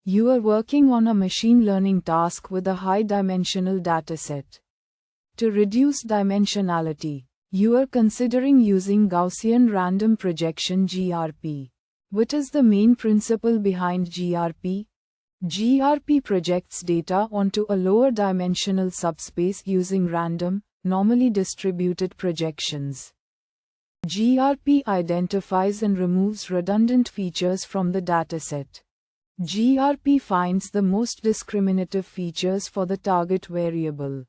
You are working on a machine learning task with a high-dimensional dataset. To reduce dimensionality, you are considering using Gaussian random projection (GRP). What is the main principle behind GRP? GRP projects data onto a lower dimensional subspace using random, normally distributed projections. GRP identifies and removes redundant features from the dataset. GRP finds the most discriminative features for the target variable.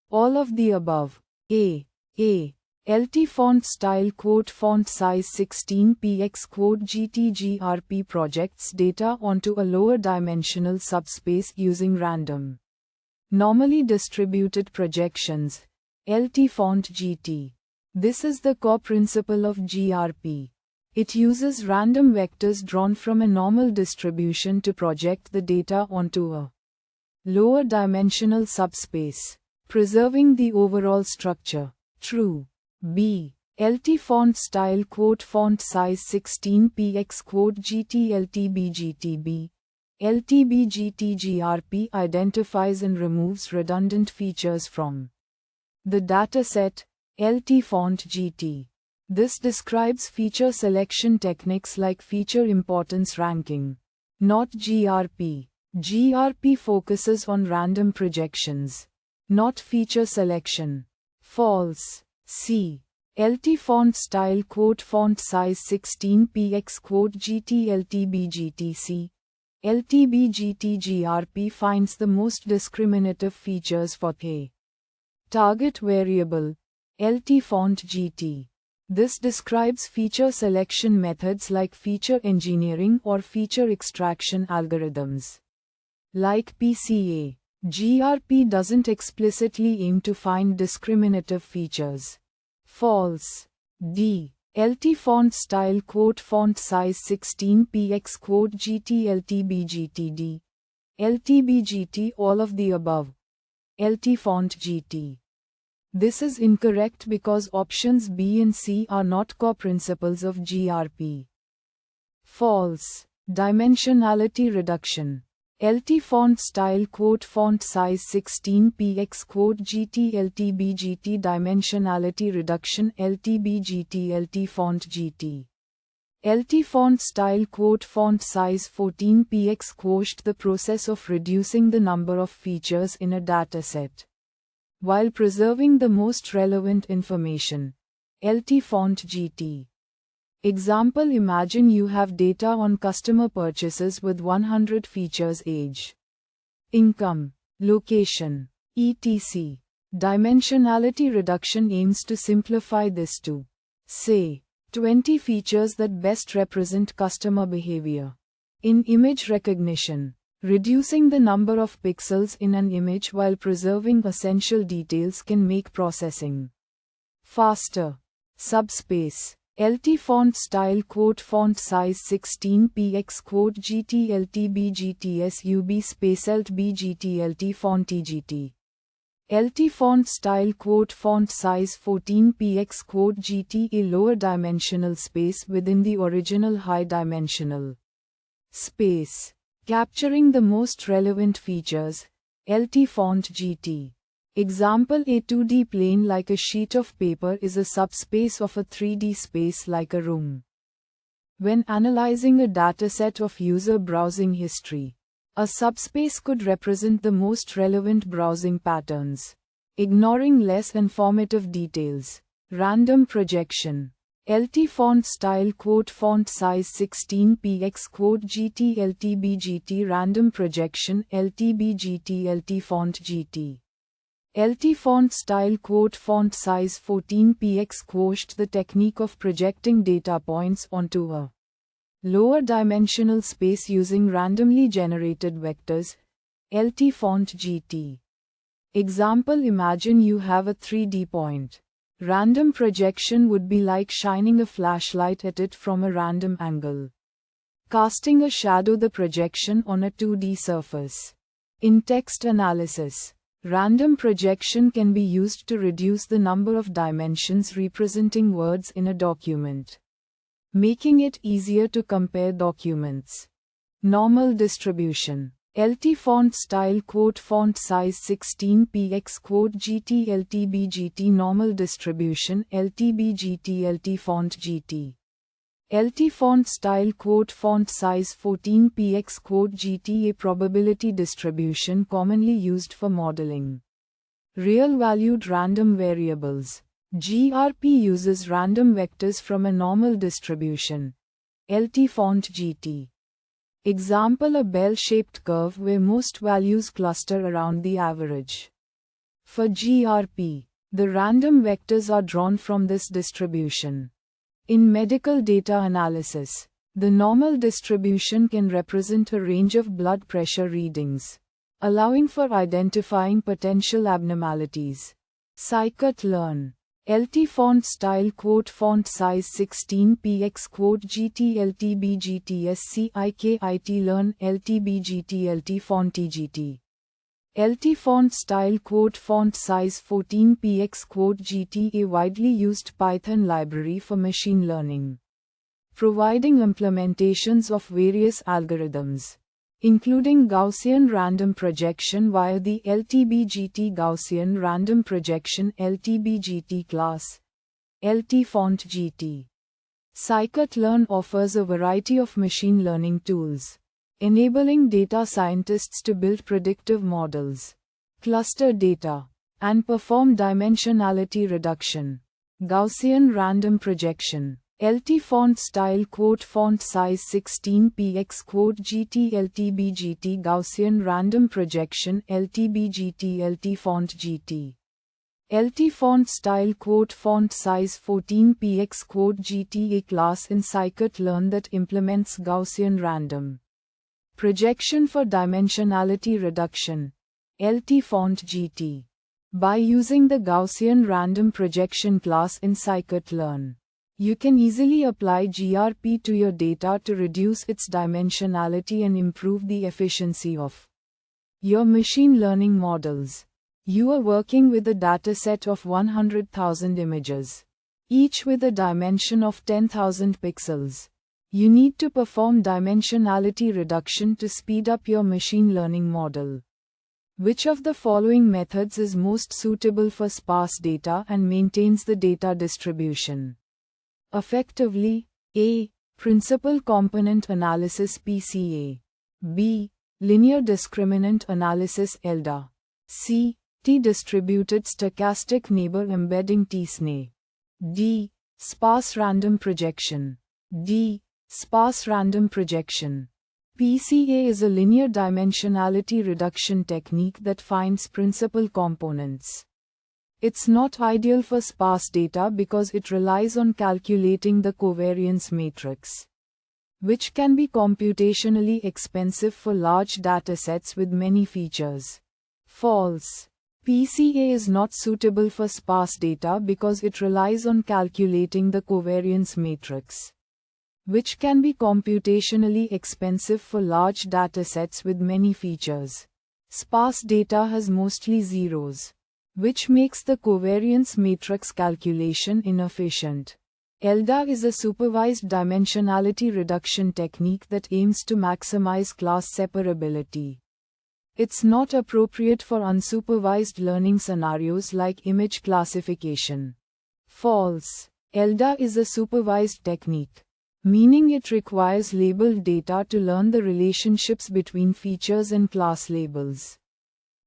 All of the above. LT font style font size 16px GT GRP projects data onto a lower dimensional subspace using random, normally distributed projections, LT font GT. This is the core principle of GRP. It uses random vectors drawn from a normal distribution to project the data onto a lower dimensional subspace, preserving the overall structure. True. B. LT font style font size 16px GT LTB GT GRP identifies and removes redundant features from the dataset, LT font GT. This describes feature selection techniques like feature importance ranking, not GRP. GRP focuses on random projections, not feature selection. False. C. LT font style font size 16px GT LTB GT GRP finds the most discriminative features for a target variable, LT font GT. This describes feature selection methods like feature engineering or feature extraction algorithms. Like PCA, GRP doesn't explicitly aim to find discriminative features. False. D. LT font style font size 16px GT LTB GT all of the above. LT font GT. This is incorrect because options B and C are not core principles of GRP. False. Dimensionality reduction. LT font style font size 16px GT LTB GT dimensionality reduction LTB GT LT font GT. LT font style font size 14px quashed the process of reducing the number of features in a dataset, while preserving the most relevant information. LT font GT. Example: imagine you have data on customer purchases with 100 features: age, income, location, etc. Dimensionality reduction aims to simplify this to, say, 20 features that best represent customer behavior. In image recognition, reducing the number of pixels in an image while preserving essential details can make processing faster. Subspace. LT font style font size 16px GT LTB GT SUB space LTB GT LT font TGT. LT font style font size 14px GT a lower dimensional space within the original high dimensional space, capturing the most relevant features. LT font GT. Example: a 2D plane like a sheet of paper is a subspace of a 3D space like a room. When analyzing a dataset of user browsing history, a subspace could represent the most relevant browsing patterns, ignoring less informative details. Random projection. LT font style font size 16px GT LTB GT random projection LTB GT LT font GT. LT font style font size 14px quashed the technique of projecting data points onto a lower dimensional space using randomly generated vectors. LT font GT. Example: imagine you have a 3D point. Random projection would be like shining a flashlight at it from a random angle, casting a shadow the projection on a 2D surface. In text analysis, random projection can be used to reduce the number of dimensions representing words in a document, making it easier to compare documents. Normal distribution. LT font style font size 16 px GT LTB GT normal distribution LTB GT LT font GT. LT font style font size 14 px GT a probability distribution commonly used for modeling real valued random variables. GRP uses random vectors from a normal distribution. LT font GT. Example: a bell-shaped curve where most values cluster around the average. For GRP, the random vectors are drawn from this distribution. In medical data analysis, the normal distribution can represent a range of blood pressure readings, allowing for identifying potential abnormalities. Scikit-learn. LT font style font size 16 px GT LTB GT Scikit-learn LTB GT LT font TGT. LT font style font size 14 px GT a widely used Python library for machine learning, providing implementations of various algorithms, including Gaussian random projection via the LTB-GT Gaussian random projection LTB-GT class. LT font GT. Scikit-learn offers a variety of machine learning tools, enabling data scientists to build predictive models, cluster data, and perform dimensionality reduction. Gaussian random projection. LT font style font size 16 px GT LTB GT Gaussian random projection LTB GT LT font GT. LT font style font size 14 px GT a class in scikit-learn that implements Gaussian random projection for dimensionality reduction. LT font GT. By using the Gaussian random projection class in scikit-learn, you can easily apply GRP to your data to reduce its dimensionality and improve the efficiency of your machine learning models. You are working with a dataset of 100,000 images, each with a dimension of 10,000 pixels. You need to perform dimensionality reduction to speed up your machine learning model. Which of the following methods is most suitable for sparse data and maintains the data distribution effectively? A. Principal component analysis PCA. B. Linear discriminant analysis LDA. C. T-distributed stochastic neighbor embedding tsna. D. Sparse random projection. D. Sparse random projection. PCA is a linear dimensionality reduction technique that finds principal components. It's not ideal for sparse data because it relies on calculating the covariance matrix, which can be computationally expensive for large datasets with many features. False. PCA is not suitable for sparse data because it relies on calculating the covariance matrix, which can be computationally expensive for large datasets with many features. Sparse data has mostly zeros, which makes the covariance matrix calculation inefficient. LDA is a supervised dimensionality reduction technique that aims to maximize class separability. It's not appropriate for unsupervised learning scenarios like image classification. False. LDA is a supervised technique, meaning it requires labeled data to learn the relationships between features and class labels.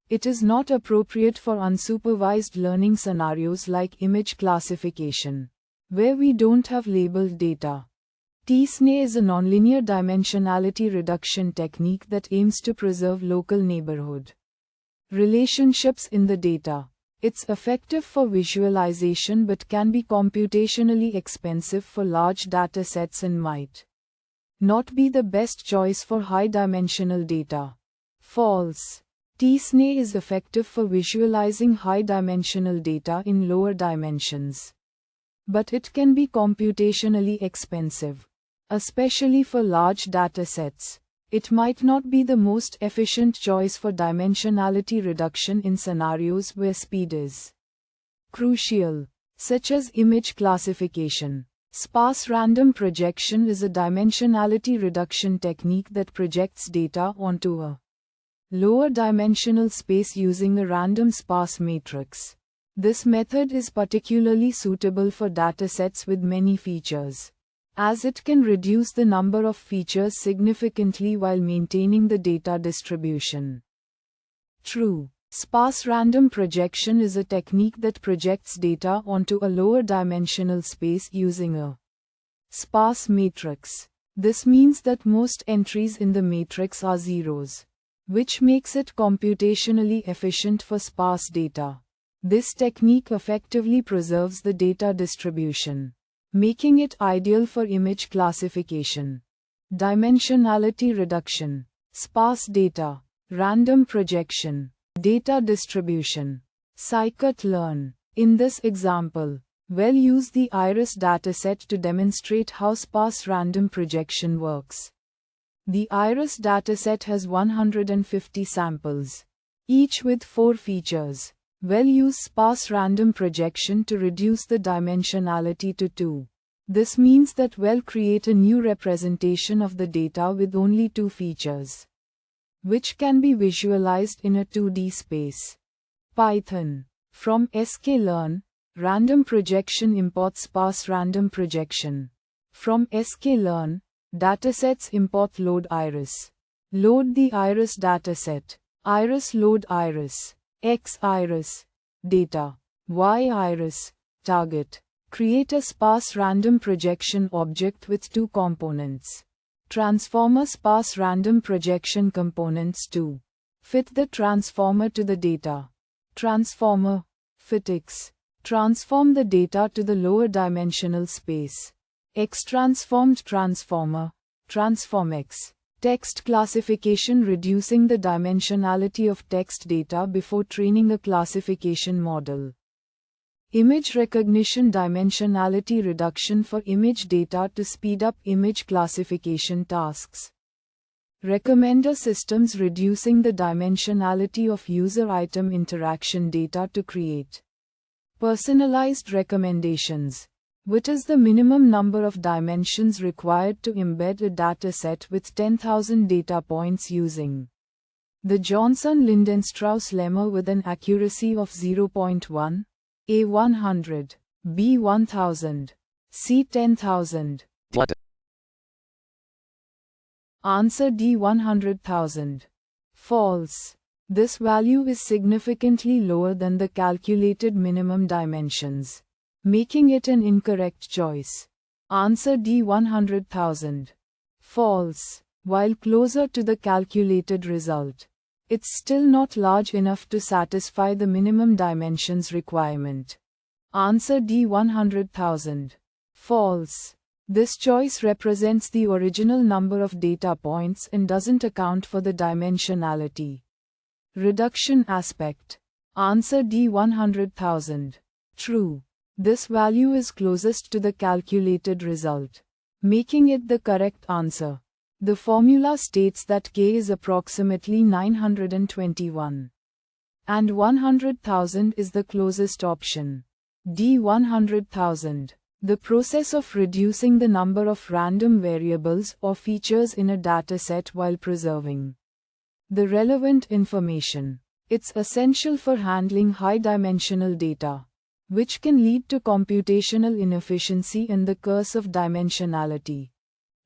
It is not appropriate for unsupervised learning scenarios like image classification, where we don't have labeled data. tsna is a nonlinear dimensionality reduction technique that aims to preserve local neighborhood relationships in the data. It's effective for visualization but can be computationally expensive for large datasets and might not be the best choice for high-dimensional data. False. tsna is effective for visualizing high-dimensional data in lower dimensions, but it can be computationally expensive, especially for large datasets. It might not be the most efficient choice for dimensionality reduction in scenarios where speed is crucial, such as image classification. Sparse random projection is a dimensionality reduction technique that projects data onto a lower dimensional space using a random sparse matrix. This method is particularly suitable for datasets with many features, as it can reduce the number of features significantly while maintaining the data distribution. True. Sparse random projection is a technique that projects data onto a lower dimensional space using a sparse matrix. This means that most entries in the matrix are zeros, which makes it computationally efficient for sparse data. This technique effectively preserves the data distribution, making it ideal for image classification. Dimensionality reduction, sparse data, random projection, data distribution. Scikit-learn. In this example, we'll use the iris dataset to demonstrate how sparse random projection works. The iris dataset has 150 samples, each with 4 features. We'll use sparse random projection to reduce the dimensionality to 2. This means that we'll create a new representation of the data with only 2 features, which can be visualized in a 2D space. Python. From sklearn, random projection import sparse random projection. From sklearn, datasets import load iris. Load the iris dataset. Iris load iris. X iris. Data. Y iris. Target. Create a sparse random projection object with 2 components. Transformer sparse random projection components 2. Fit the transformer to the data. Transformer. Fit X. Transform the data to the lower dimensional space. X transformed transformer. Transform X. Text classification, reducing the dimensionality of text data before training a classification model. Image recognition, dimensionality reduction for image data to speed up image classification tasks. Recommender systems, reducing the dimensionality of user-item interaction data to create personalized recommendations. What is the minimum number of dimensions required to embed a dataset with 10,000 data points using the Johnson-Lindenstrauss lemma with an accuracy of 0.1? A 100, B 1000, C 10,000. Answer D 100,000. False. This value is significantly lower than the calculated minimum dimensions, making it an incorrect choice. Answer D 100,000. False. While closer to the calculated result, it's still not large enough to satisfy the minimum dimensions requirement. Answer D 100,000. False. This choice represents the original number of data points and doesn't account for the dimensionality reduction aspect. Answer D 100,000. True. This value is closest to the calculated result, making it the correct answer. The formula states that K is approximately 921, and 100,000 is the closest option. D 100,000. The process of reducing the number of random variables or features in a dataset while preserving the relevant information. It's essential for handling high-dimensional data, which can lead to computational inefficiency and the curse of dimensionality.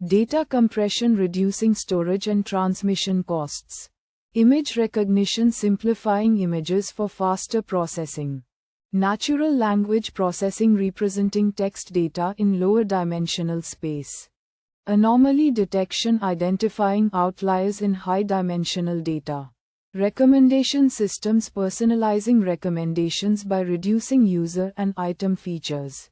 Data compression, reducing storage and transmission costs. Image recognition, simplifying images for faster processing. Natural language processing, representing text data in lower dimensional space. Anomaly detection, identifying outliers in high-dimensional data. Recommendation systems, personalizing recommendations by reducing user and item features.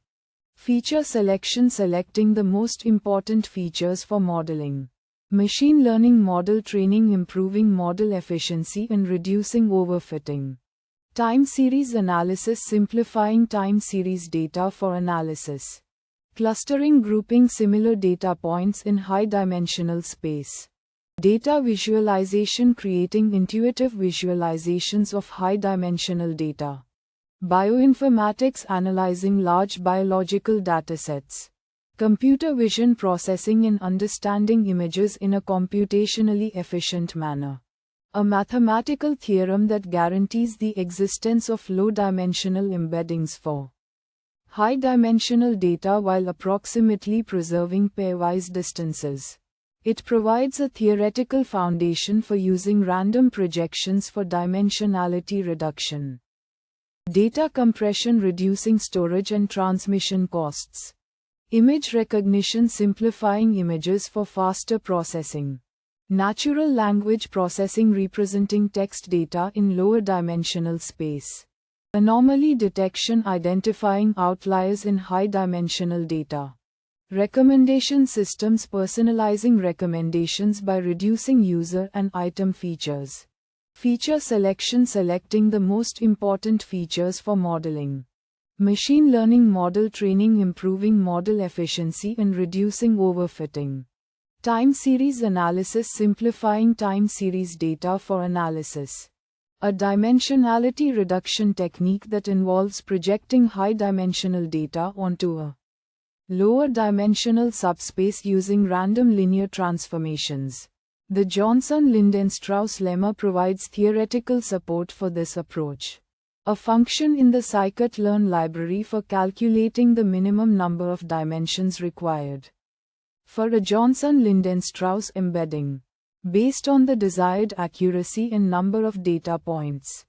Feature selection, selecting the most important features for modeling. Machine learning model training, improving model efficiency and reducing overfitting. Time series analysis, simplifying time series data for analysis. Clustering, grouping similar data points in high-dimensional space. Data visualization, creating intuitive visualizations of high-dimensional data. Bioinformatics, analyzing large biological datasets. Computer vision processing and understanding images in a computationally efficient manner. A mathematical theorem that guarantees the existence of low-dimensional embeddings for high-dimensional data while approximately preserving pairwise distances. It provides a theoretical foundation for using random projections for dimensionality reduction. Data compression, reducing storage and transmission costs. Image recognition, simplifying images for faster processing. Natural language processing, representing text data in lower dimensional space. Anomaly detection, identifying outliers in high-dimensional data. Recommendation systems, personalizing recommendations by reducing user and item features. Feature selection, selecting the most important features for modeling. Machine learning model training, improving model efficiency and reducing overfitting. Time series analysis, simplifying time series data for analysis. A dimensionality reduction technique that involves projecting high-dimensional data onto a lower dimensional subspace using random linear transformations. The Johnson-Lindenstrauss lemma provides theoretical support for this approach. A function in the sklearn library for calculating the minimum number of dimensions required for a Johnson-Lindenstrauss embedding, based on the desired accuracy and number of data points.